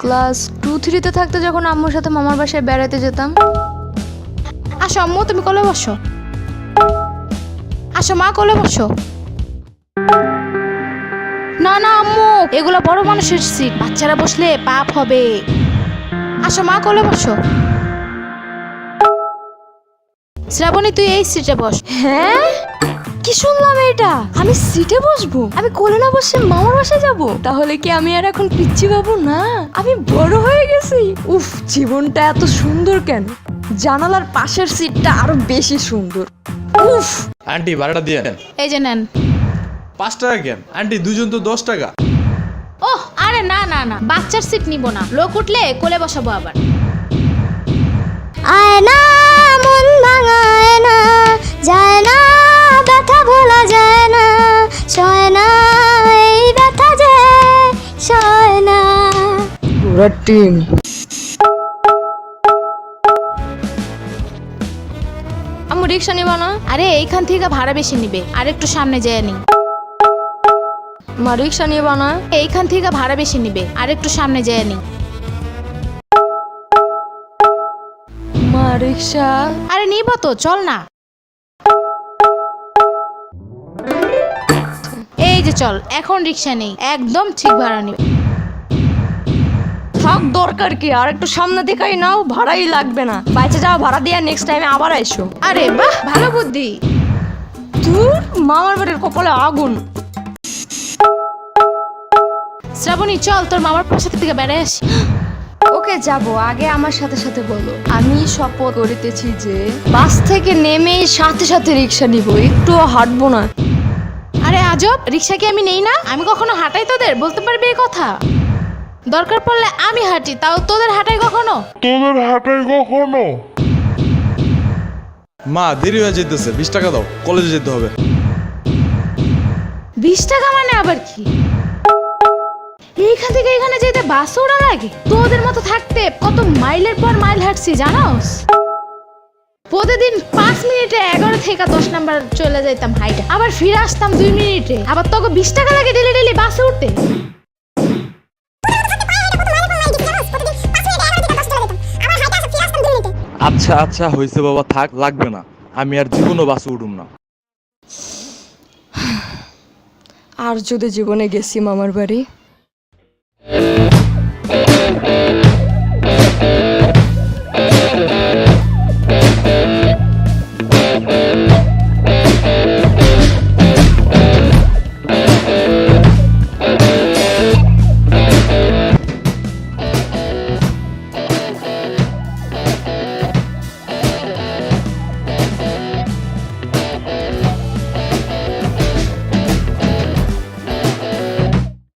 Class 2-3-তে থাকতে যখন আম্মুর সাথে মামার বাসায় বেড়াতে যেতাম। আসো আম্মু, তুমি কোলে বসো। আসো মা, কোলে বসো। না না আম্মু, এগুলো বড় মানুষের সিট, বাচ্চারা বসলে পাপ হবে। আসো মা, কোলে বসো। শ্রাবণী, তুই এই সিটে বস। হ্যাঁ, কি শুনলাম এটা? আমি সিটে বসবো? আমি কোলে না বসে মামার বাসায় যাব? তাহলে কি আমি আর এখন পিচ্চি বাবু না? আমি বড় হয়ে গেছি। উফ, জীবনটা এত সুন্দর কেন? জানালার পাশের সিটটা আরো বেশি সুন্দর। উফ। আন্টি ভাড়াটা দিয়ে দেন। এই যে নেন। 5 টাকা কেন আন্টি? দুজন তো 10 টাকা। ওহ আরে না না না, বাচ্চার সিট নিব না, লোক উঠলে কোলে বসাবো আবার। আয়না মন ভাঙায় না, যায় না ব্যথা ভোলা যায় না, সয় না এই ব্যথা যে সয় না। পুরো টিম। আম্মু রিক্সা নিবা না? আরে এইখান থেকে ভাড়া বেশি নিবে, আর একটু সামনে যেয়ে নি। মা রিক্সা নিবা না? এইখান থেকে ভাড়া বেশি নিবে, আর একটু সামনে যেয়ে নি। মা রিক্সা। আরে নিব তো, চল না। এই যে চল, এখন রিক্সা নেই, একদম ঠিক ভাড়া নিবে। থাক, দরকার কি? আর একটু সামনে দেখাই নাও, ভাড়াই লাগবে না। বাইচে যাও, ভাড়া দিয়ে নেক্সট টাইমে আবার আইসো। আরে বাহ, ভালো বুদ্ধি। দূর, মামার বাড়ির কপালে আগুন। শ্রাবণী চল, তোর মামার বাসা থেকে বেড়ে আসি। ওকে যাব, আগে আমার সাথে সাথে বলো। আমি শপথ করিতেছি যে বাস থেকে নেমেই সাথে সাথে রিক্সা নিব, একটুও হাঁটবো না। আরে আজব, রিক্সা কি আমি নেই না? আমি কখনো হাঁটাই তোদের? বলতে পারবি এই কথা? দরকার পড়লে আমি হাঁটি, তাও তোদের হাঁটাই কখনো? মা দেরি হয়ে যেতেছে, 20 টাকা দাও, কলেজে যেতে হবে। 20 টাকা মানে আবার কি? এইখান থেকে এখানে যেতে বাস ওড়া লাগে? তোদের মতো থাকতে কত মাইলের পর মাইল হাঁটছি জানোস? প্রতিদিন 5 মিনিটে 11 থেকে 10 নাম্বার চলে যাইতাম হাইটা, আবার ফিরে আসতাম 2 মিনিটে। আবার তোকে 20 টাকা লাগে ডেলি ডেলি বাসে উঠতে? আচ্ছা আচ্ছা হয়েছে বাবা, থাক, লাগবে না। আমি আর জীবনও বাসে উঠুম না। আর যদি জীবনে গেছি মামার বাড়ি,